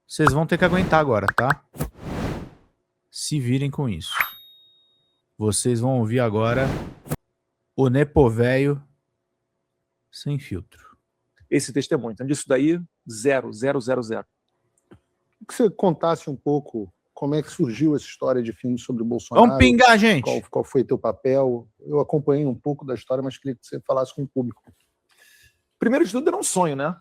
Vocês vão ter que aguentar agora, tá? Se virem com isso. Vocês vão ouvir agora o Nepovéio sem filtro. Esse testemunho. Então, disso daí, 0, 0, 0, 0. Que você contasse um pouco como é que surgiu essa história de filme sobre o Bolsonaro. Vamos pingar, gente! Qual foi teu papel? Eu acompanhei um pouco da história, mas queria que você falasse com o público. Primeiro de tudo, era um sonho, né?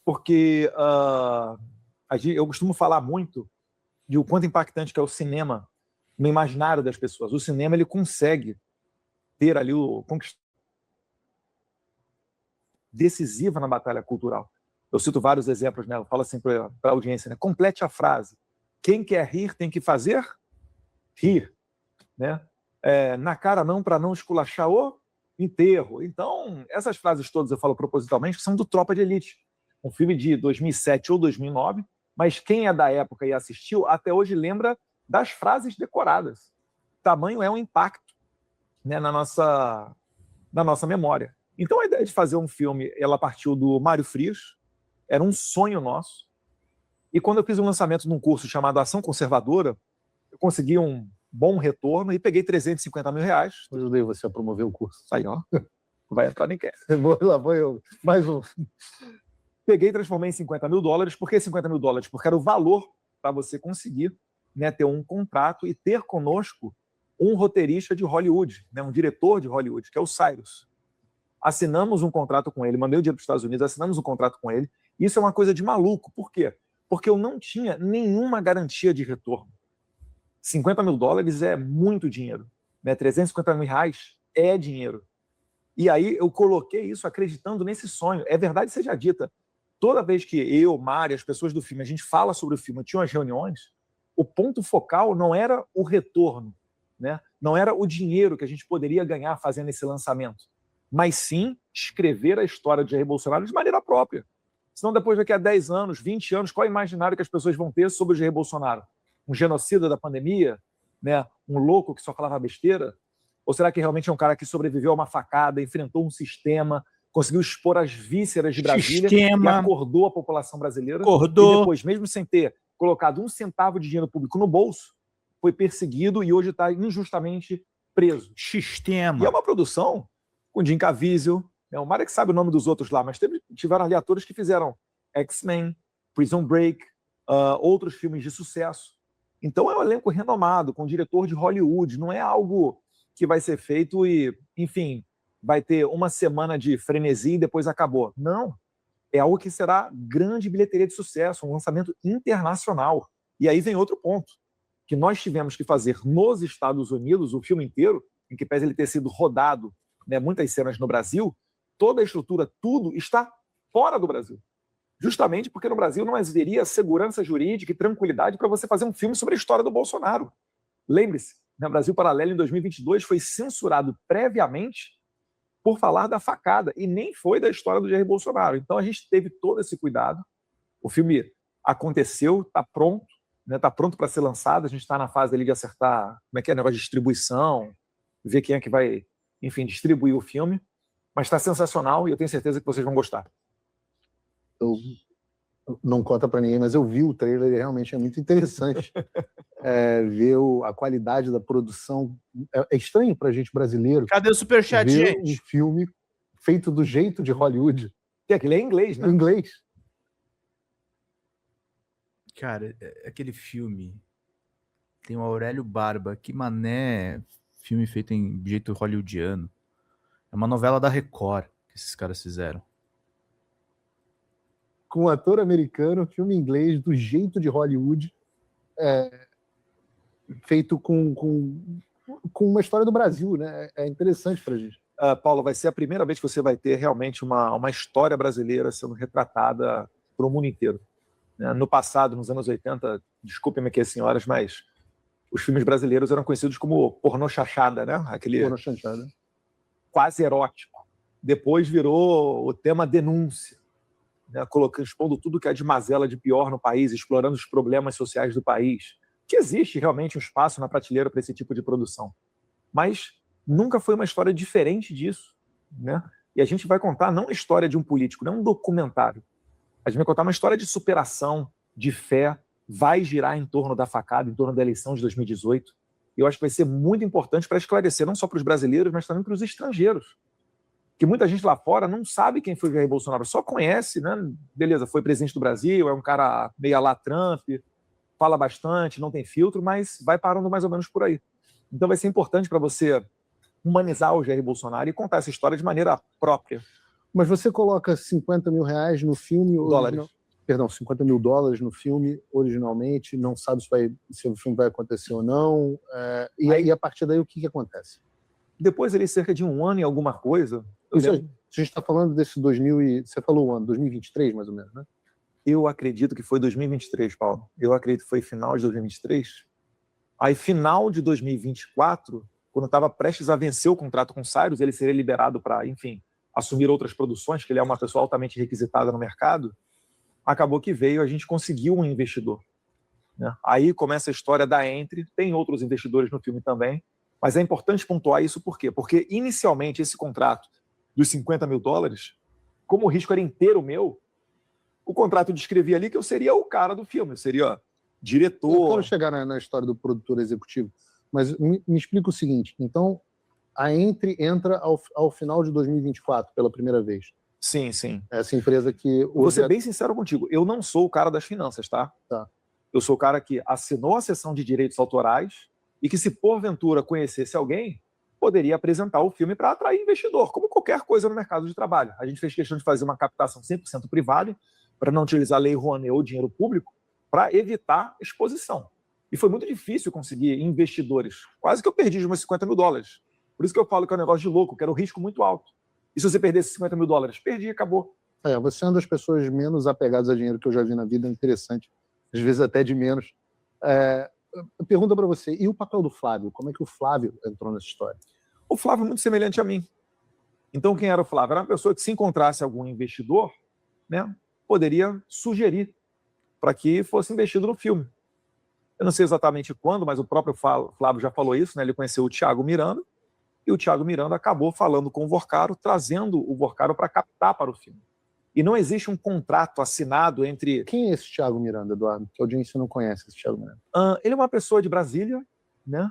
Porque eu costumo falar muito de o quanto impactante que é o cinema no imaginário das pessoas. O cinema, ele consegue ter ali decisiva na batalha cultural. Eu cito vários exemplos, né? Eu falo assim para a audiência, né? Complete a frase. Quem quer rir tem que fazer rir, né? Na cara não, para não esculachar o enterro. Então, essas frases todas eu falo propositalmente, que são do Tropa de Elite, um filme de 2007 ou 2009, mas quem é da época e assistiu, até hoje lembra das frases decoradas. Tamanho é um impacto, né, na nossa memória. Então, a ideia de fazer um filme, ela partiu do Mário Frias, era um sonho nosso. E quando eu fiz um lançamento num curso chamado Ação Conservadora, eu consegui um bom retorno e peguei R$350 mil. Eu ajudei você a promover o curso. Aí, ó. Vai entrar nem quer. Lá vou eu. Mais um. Peguei e transformei em $50 mil. Por que $50 mil? Porque era o valor para você conseguir, né, ter um contrato e ter conosco um roteirista de Hollywood, né, um diretor de Hollywood, que é o Cyrus. Assinamos um contrato com ele, mandei o dinheiro para os Estados Unidos, assinamos um contrato com ele. Isso é uma coisa de maluco. Por quê? Porque eu não tinha nenhuma garantia de retorno. $50 mil é muito dinheiro, né? R$350 mil é dinheiro. E aí eu coloquei isso acreditando nesse sonho. É verdade seja dita, toda vez que eu, Mari, as pessoas do filme, a gente fala sobre o filme, tinha umas reuniões, o ponto focal não era o retorno, né? Não era o dinheiro que a gente poderia ganhar fazendo esse lançamento, mas sim escrever a história de Jair Bolsonaro de maneira própria. Senão depois daqui a 10 anos, 20 anos, qual é o imaginário que as pessoas vão ter sobre o Jair Bolsonaro? Um genocida da pandemia? Né? Um louco que só falava besteira? Ou será que realmente é um cara que sobreviveu a uma facada, enfrentou um sistema, conseguiu expor as vísceras de Brasília e acordou a população brasileira? Acordou. E depois, mesmo sem ter colocado um centavo de dinheiro público no bolso, foi perseguido e hoje está injustamente preso. Sistema. E é uma produção com Jim Caviezel, o Mário que sabe o nome dos outros lá, mas tiveram ali atores que fizeram X-Men, Prison Break, outros filmes de sucesso. Então é um elenco renomado, com um diretor de Hollywood. Não é algo que vai ser feito e, enfim, vai ter uma semana de frenesi e depois acabou. Não. É algo que será grande bilheteria de sucesso, um lançamento internacional. E aí vem outro ponto, que nós tivemos que fazer nos Estados Unidos, o filme inteiro, em que pese ele ter sido rodado, né, muitas cenas no Brasil, toda a estrutura, tudo está fora do Brasil. Justamente porque no Brasil não haveria segurança jurídica e tranquilidade para você fazer um filme sobre a história do Bolsonaro. Lembre-se, no Brasil Paralelo, em 2022, foi censurado previamente por falar da facada, e nem foi da história do Jair Bolsonaro. Então a gente teve todo esse cuidado. O filme aconteceu, está pronto, né, está pronto para ser lançado. A gente está na fase ali de acertar como é que é o negócio de distribuição, ver quem é que vai, enfim, distribuir o filme. Mas está sensacional e eu tenho certeza que vocês vão gostar. Eu não conta para ninguém, mas eu vi o trailer e realmente é muito interessante ver a qualidade da produção. É estranho para a gente brasileiro. Cadê o superchat, ver gente? Um filme feito do jeito de Hollywood. Que aquele é em inglês, né? Em inglês. Cara, aquele filme tem o Aurélio Barba. Que mané filme feito em jeito hollywoodiano. É uma novela da Record que esses caras fizeram. Com um ator americano, filme em inglês, do jeito de Hollywood, feito com uma história do Brasil, né? É interessante pra gente. Paulo, vai ser a primeira vez que você vai ter realmente uma história brasileira sendo retratada para o mundo inteiro. No passado, nos anos 80, desculpem-me aqui as senhoras, mas os filmes brasileiros eram conhecidos como pornô chanchada, né? Aquele pornô chanchada. Quase erótico. Depois virou o tema denúncia, né? Expondo tudo que é de mazela de pior no país, explorando os problemas sociais do país. Que existe realmente um espaço na prateleira para esse tipo de produção. Mas nunca foi uma história diferente disso, né? E a gente vai contar não a história de um político, não um documentário. A gente vai contar uma história de superação, de fé vai girar em torno da facada, em torno da eleição de 2018. E eu acho que vai ser muito importante para esclarecer, não só para os brasileiros, mas também para os estrangeiros. Que muita gente lá fora não sabe quem foi Jair Bolsonaro, só conhece, né? Beleza, foi presidente do Brasil, é um cara meio lá Trump, fala bastante, não tem filtro, mas vai parando mais ou menos por aí. Então vai ser importante para você humanizar o Jair Bolsonaro e contar essa história de maneira própria. Mas você coloca 50 mil reais no filme... Dólares. Perdão, 50 mil dólares no filme, originalmente, não sabe se o filme vai acontecer ou não, e a partir daí o que acontece? Depois ali, cerca de 1 ano e alguma coisa... A gente está falando desse 2000 e... Você falou o ano, 2023, mais ou menos, né? Eu acredito que foi 2023, Paulo. Eu acredito que foi final de 2023. Aí, final de 2024, quando estava prestes a vencer o contrato com o Cyrus, ele seria liberado para, enfim, assumir outras produções, que ele é uma pessoa altamente requisitada no mercado, acabou que veio, a gente conseguiu um investidor. Né? Aí começa a história da Entre, tem outros investidores no filme também, mas é importante pontuar isso por quê? Porque, inicialmente, esse contrato dos 50 mil dólares, como o risco era inteiro meu, o contrato descrevia ali que eu seria o cara do filme, eu seria diretor... Eu quero chegar na história do produtor executivo, mas me explica o seguinte, então, a Entre entra ao final de 2024, pela primeira vez. Sim, sim. Essa empresa que... Vou ser bem sincero contigo, eu não sou o cara das finanças, tá? Eu sou o cara que assinou a cessão de direitos autorais e que, se porventura conhecesse alguém, poderia apresentar o filme para atrair investidor, como qualquer coisa no mercado de trabalho. A gente fez questão de fazer uma captação 100% privada, para não utilizar a lei Rouanet ou dinheiro público, para evitar exposição. E foi muito difícil conseguir investidores. Quase que eu perdi os meus 50 mil dólares. Por isso que eu falo que é um negócio de louco, que era um risco muito alto. E se você perdesse 50 mil dólares? Perdi, acabou. Você é uma das pessoas menos apegadas a dinheiro que eu já vi na vida, interessante. Às vezes até de menos. Pergunta para você, e o papel do Flávio? Como é que o Flávio entrou nessa história? O Flávio é muito semelhante a mim. Então, quem era o Flávio? Era uma pessoa que, se encontrasse algum investidor, né, poderia sugerir para que fosse investido no filme. Eu não sei exatamente quando, mas o próprio Flávio já falou isso, né? Ele conheceu o Thiago Miranda, e o Thiago Miranda acabou falando com o Vorcaro, trazendo o Vorcaro para captar para o filme. E não existe um contrato assinado entre... Quem é esse Thiago Miranda, Eduardo? Que a audiência não conhece esse Thiago Miranda. Ele é uma pessoa de Brasília, né?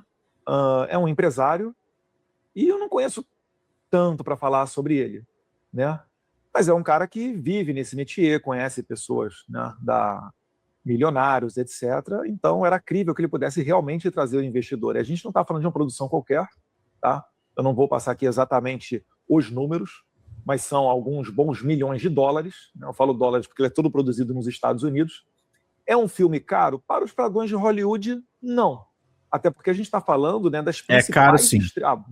É um empresário, e eu não conheço tanto para falar sobre ele, né? Mas é um cara que vive nesse métier, conhece pessoas, né, milionários, etc. Então era crível que ele pudesse realmente trazer o investidor. E a gente não está falando de uma produção qualquer, tá? Eu não vou passar aqui exatamente os números, mas são alguns bons milhões de dólares. Eu falo dólares porque ele é todo produzido nos Estados Unidos. É um filme caro? Para os padrões de Hollywood, não. Até porque a gente está falando, né, das principais... É caro, sim.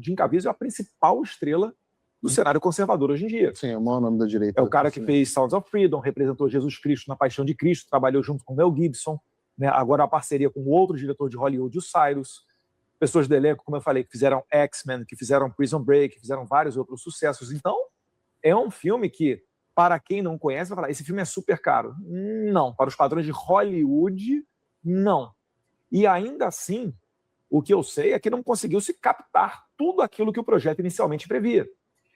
Jim Caviezel é a principal estrela do cenário conservador hoje em dia. Sim, é o maior nome da direita. É o cara que fez Sounds of Freedom, representou Jesus Cristo na Paixão de Cristo, trabalhou junto com Mel Gibson, né? Agora a parceria com outro diretor de Hollywood, o Cyrus. Pessoas do elenco, como eu falei, que fizeram X-Men, que fizeram Prison Break, que fizeram vários outros sucessos. Então, é um filme que, para quem não conhece, vai falar, esse filme é super caro. Não, para os padrões de Hollywood, não. E ainda assim, o que eu sei é que não conseguiu se captar tudo aquilo que o projeto inicialmente previa.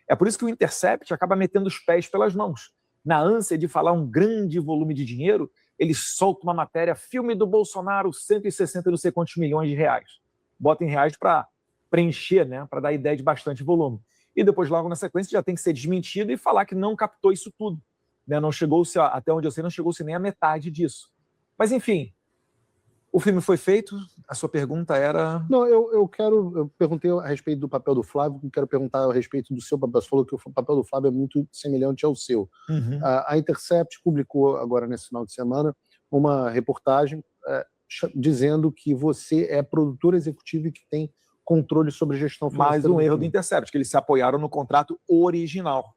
É por isso que o Intercept acaba metendo os pés pelas mãos. Na ânsia de falar um grande volume de dinheiro, ele solta uma matéria, filme do Bolsonaro, 160 não sei quantos milhões de reais. Bota em reais para preencher, né, para dar ideia de bastante volume. E depois, logo na sequência, já tem que ser desmentido e falar que não captou isso tudo. Né? Não chegou-se, até onde eu sei, não chegou-se nem a metade disso. Mas, enfim, o filme foi feito, a sua pergunta era... Não, eu perguntei a respeito do papel do Flávio, quero perguntar a respeito do seu papel. Você falou que o papel do Flávio é muito semelhante ao seu. Uhum. A Intercept publicou agora nesse final de semana uma reportagem dizendo que você é produtor executivo e que tem controle sobre gestão financeira. Mais um erro do Intercept, que eles se apoiaram no contrato original.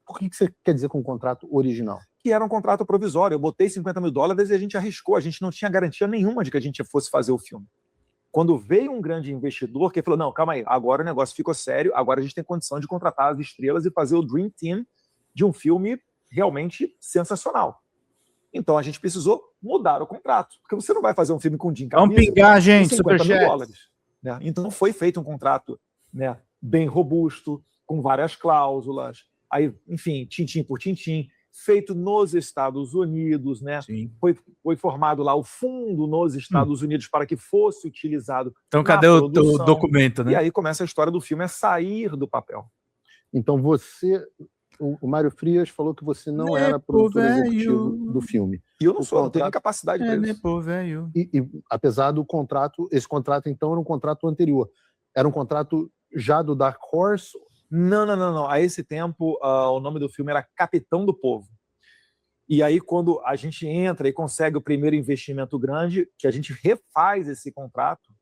O que você quer dizer com o contrato original? Que era um contrato provisório. Eu botei 50 mil dólares e a gente arriscou. A gente não tinha garantia nenhuma de que a gente fosse fazer o filme. Quando veio um grande investidor que falou, não, calma aí, agora o negócio ficou sério, agora a gente tem condição de contratar as estrelas e fazer o Dream Team de um filme realmente sensacional. Então a gente precisou mudar o contrato. Porque você não vai fazer um filme com Jim Caviezel... Vamos pingar, gente, 50 mil dólares. Né? Então foi feito um contrato, né, bem robusto, com várias cláusulas, aí, enfim, tintim por tintim, feito nos Estados Unidos, né? Sim. Foi formado lá o fundo nos Estados Unidos para que fosse utilizado Então, na cadê o produção. documento, né? E aí começa a história do filme, é sair do papel. Então o Mário Frias falou que você não era produtor executivo do filme. E eu não sou, não tenho nem capacidade para isso. E apesar do contrato, esse contrato então era um contrato anterior. Era um contrato já do Dark Horse? Não. A esse tempo, o nome do filme era Capitão do Povo. E aí, quando a gente entra e consegue o primeiro investimento grande, que a gente refaz esse contrato,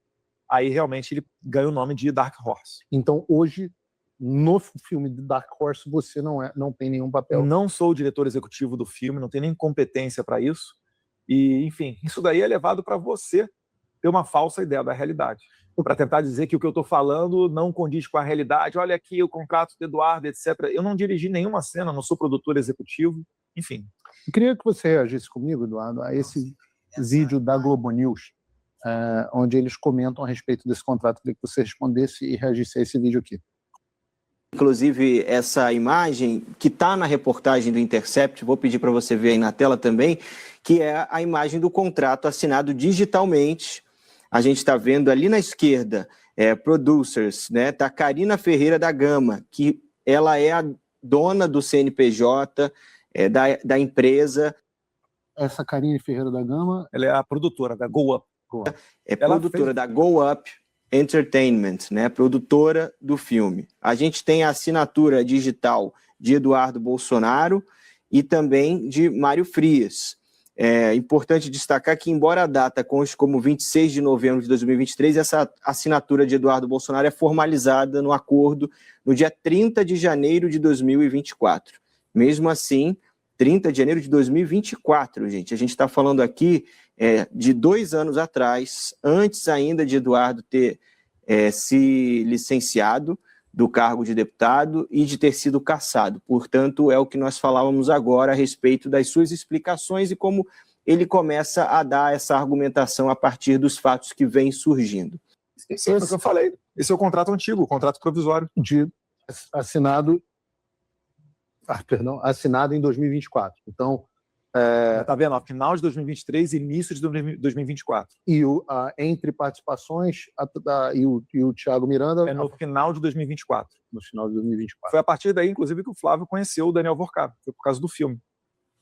aí realmente ele ganha o nome de Dark Horse. Então, hoje, no filme de Dark Horse, você não tem nenhum papel. Não sou o diretor executivo do filme, não tenho nem competência para isso. E, enfim, isso daí é levado para você ter uma falsa ideia da realidade. Para tentar dizer que o que eu estou falando não condiz com a realidade. Olha aqui o contrato do Eduardo, etc. Eu não dirigi nenhuma cena, não sou produtor executivo, enfim. Eu queria que você reagisse comigo, Eduardo, a esse vídeo da Globo News, onde eles comentam a respeito desse contrato. Eu queria que você respondesse e reagisse a esse vídeo aqui. Inclusive, essa imagem que está na reportagem do Intercept, vou pedir para você ver aí na tela também, que é a imagem do contrato assinado digitalmente. A gente está vendo ali na esquerda, producers, né? Tá Karina Ferreira da Gama, que ela é a dona do CNPJ, da empresa. Essa Karine Ferreira da Gama... Ela é a produtora da Go Up. Produtora da Go Up Entertainment, né? Produtora do filme. A gente tem a assinatura digital de Eduardo Bolsonaro e também de Mário Frias. É importante destacar que, embora a data conste como 26 de novembro de 2023, essa assinatura de Eduardo Bolsonaro é formalizada no acordo no dia 30 de janeiro de 2024. Mesmo assim, 30 de janeiro de 2024, gente. A gente está falando aqui de 2 anos atrás, antes ainda de Eduardo ter se licenciado do cargo de deputado e de ter sido cassado. Portanto, é o que nós falávamos agora a respeito das suas explicações e como ele começa a dar essa argumentação a partir dos fatos que vêm surgindo. Esse é o que eu falei. Esse é o contrato antigo, o contrato provisório. Assinado em 2024. Então... Tá vendo? Final de 2023 início de 2024. E entre participações e o Thiago Miranda... É no final de 2024. No final de 2024. Foi a partir daí, inclusive, que o Flávio conheceu o Daniel Vorcaro. Foi por causa do filme.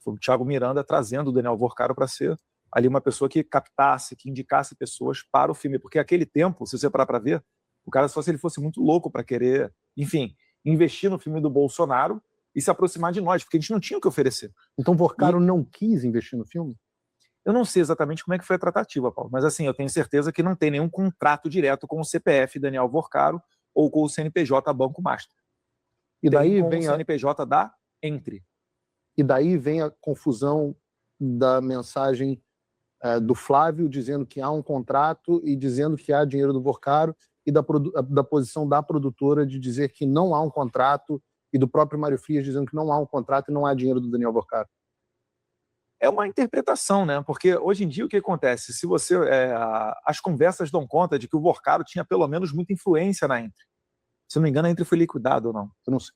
Foi o Thiago Miranda trazendo o Daniel Vorcaro para ser ali uma pessoa que captasse, que indicasse pessoas para o filme. Porque aquele tempo, se você parar para ver, o cara só se ele fosse muito louco para querer, enfim, investir no filme do Bolsonaro e se aproximar de nós, porque a gente não tinha o que oferecer. Então Vorcaro não quis investir no filme? Eu não sei exatamente como é que foi a tratativa, Paulo, mas assim, eu tenho certeza que não tem nenhum contrato direto com o CPF Daniel Vorcaro ou com o CNPJ Banco Master. E daí vem o CNPJ da Entre. E daí vem a confusão da mensagem do Flávio dizendo que há um contrato e dizendo que há dinheiro do Vorcaro e da posição da produtora de dizer que não há um contrato e do próprio Mário Frias dizendo que não há um contrato e não há dinheiro do Daniel Vorcaro. É uma interpretação, né? Porque hoje em dia o que acontece? Se você as conversas dão conta de que o Vorcaro tinha pelo menos muita influência na Entre. Se não me engano, a Entre foi liquidada ou não? Eu não sei.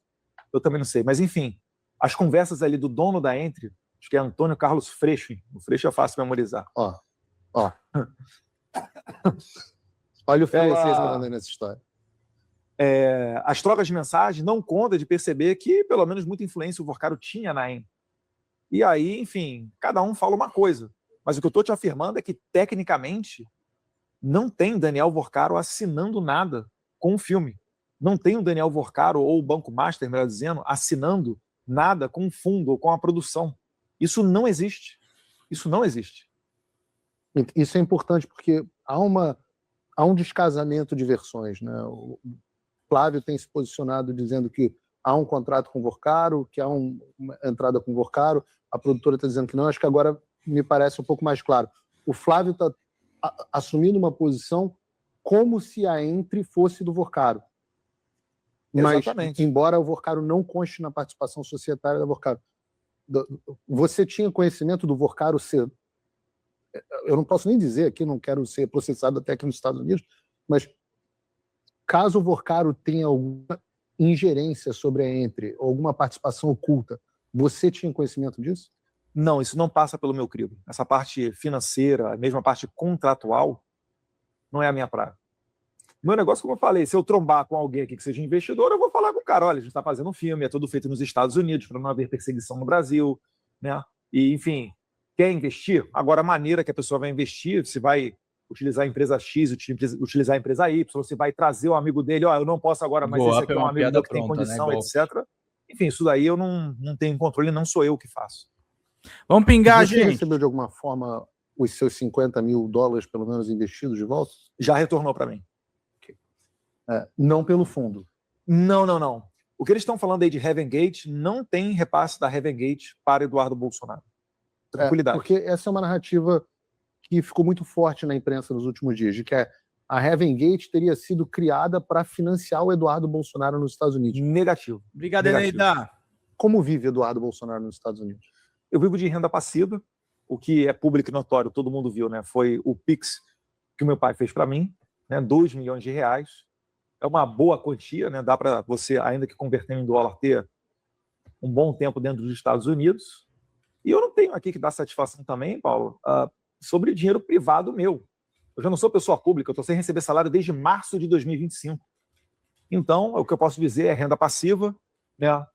Eu também não sei. Mas enfim, as conversas ali do dono da Entre, acho que é Antônio Carlos Freixo. O Freixo é fácil memorizar. Ó. Olha o francês mandando nessa história. As trocas de mensagem não conta de perceber que pelo menos muita influência o Vorcaro tinha na Entre. E aí, enfim, cada um fala uma coisa. Mas o que eu estou te afirmando é que, tecnicamente, não tem Daniel Vorcaro assinando nada com o filme. Não tem o Daniel Vorcaro ou o Banco Master, melhor dizendo, assinando nada com o fundo ou com a produção. Isso não existe. Isso não existe. Isso é importante porque há um descasamento de versões, né? O Flávio tem se posicionado dizendo que há um contrato com o Vorcaro, que há uma entrada com o Vorcaro, a produtora está dizendo que não. Acho que agora me parece um pouco mais claro. O Flávio está assumindo uma posição como se a Entre fosse do Vorcaro. Mas, embora o Vorcaro não conste na participação societária da Vorcaro, você tinha conhecimento do Vorcaro ser... Eu não posso nem dizer aqui, não quero ser processado até aqui nos Estados Unidos, mas caso o Vorcaro tenha alguma ingerência sobre a Entre, alguma participação oculta, Você tinha conhecimento disso? Não, isso não passa pelo meu crivo. Essa parte financeira, a mesma parte contratual, não é a minha praia. Meu negócio, como eu falei, se eu trombar com alguém aqui que seja investidor, eu vou falar com o cara, olha, a gente está fazendo um filme, é tudo feito nos Estados Unidos, para não haver perseguição no Brasil, né? E, enfim, quer investir? Agora, a maneira que a pessoa vai investir, se vai utilizar a empresa X, utilizar a empresa Y, se vai trazer o amigo dele, ó, eu não posso agora, mas esse aqui é um amigo meu que tem condição, né? Etc. Enfim, isso daí eu não tenho controle, não sou eu que faço. Vamos pingar, Você gente. recebeu de alguma forma os seus $50 mil, pelo menos, investidos de volta? Já retornou para mim. Não pelo fundo. Não. O que eles estão falando aí de Heaven Gate não tem repasse da Heaven Gate para Eduardo Bolsonaro. Tranquilidade. Porque essa é uma narrativa que ficou muito forte na imprensa nos últimos dias, de que a Heaven Gate teria sido criada para financiar o Eduardo Bolsonaro nos Estados Unidos. Negativo. Obrigado, Eneida. Como vive Eduardo Bolsonaro nos Estados Unidos? Eu vivo de renda passiva, o que é público e notório, todo mundo viu, né? Foi o Pix que o meu pai fez para mim, né? R$2 milhões. É uma boa quantia, né? Dá para você, ainda que convertendo em dólar, ter um bom tempo dentro dos Estados Unidos. E eu não tenho aqui que dar satisfação também, Paulo, sobre dinheiro privado meu. Eu já não sou pessoa pública, eu estou sem receber salário desde março de 2025. Então, o que eu posso dizer é renda passiva, né?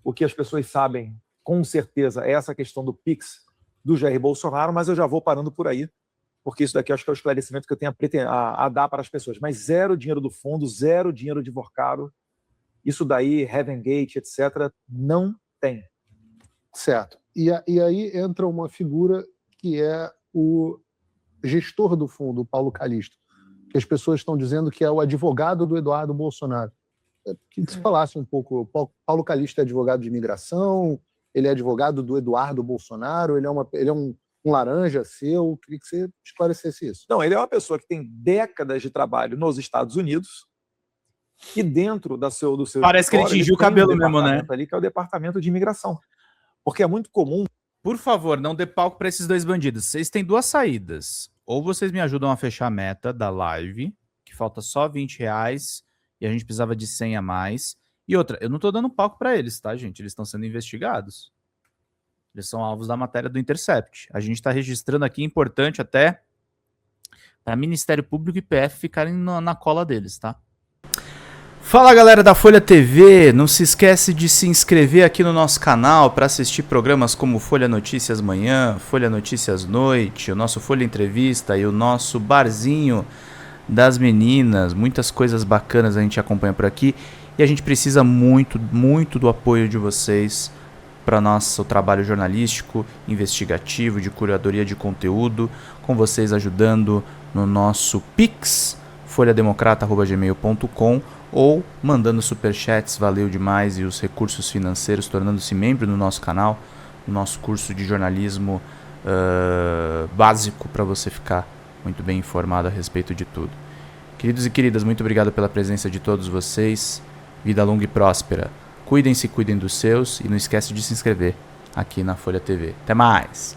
O que as pessoas sabem, com certeza, é essa questão do Pix do Jair Bolsonaro, mas eu já vou parando por aí, porque isso daqui acho que é o esclarecimento que eu tenho a dar para as pessoas. Mas zero dinheiro do fundo, zero dinheiro de Vorcaro, isso daí, Heaven Gate, etc., não tem. Certo. E aí entra uma figura que é o gestor do fundo, o Paulo Calixto, que as pessoas estão dizendo que é o advogado do Eduardo Bolsonaro. Queria que você falasse um pouco. Paulo Calixto é advogado de imigração, ele é advogado do Eduardo Bolsonaro, ele é um laranja seu. Queria que você esclarecesse isso. Não, ele é uma pessoa que tem décadas de trabalho nos Estados Unidos e dentro do seu Parece que ele tingiu o cabelo mesmo, né? Ali, que é o departamento de imigração. Porque é muito comum. Por favor, não dê palco para esses dois bandidos. Vocês têm duas saídas. Ou vocês me ajudam a fechar a meta da live, que falta só R$20 e a gente precisava de 100 a mais. E outra, eu não tô dando palco para eles, tá, gente? Eles estão sendo investigados. Eles são alvos da matéria do Intercept. A gente está registrando aqui, importante até, para Ministério Público e PF ficarem na cola deles, tá? Fala, galera da Folha TV, não se esquece de se inscrever aqui no nosso canal para assistir programas como Folha Notícias Manhã, Folha Notícias Noite, o nosso Folha Entrevista e o nosso Barzinho das Meninas. Muitas coisas bacanas a gente acompanha por aqui e a gente precisa muito, muito do apoio de vocês para nosso trabalho jornalístico, investigativo, de curadoria de conteúdo, com vocês ajudando no nosso Pix, folhademocrata@gmail.com, ou mandando superchats, valeu demais, e os recursos financeiros, tornando-se membro do nosso canal, no nosso curso de jornalismo básico, para você ficar muito bem informado a respeito de tudo. Queridos e queridas, muito obrigado pela presença de todos vocês, vida longa e próspera. Cuidem-se, cuidem dos seus, e não esquece de se inscrever aqui na Folha TV. Até mais!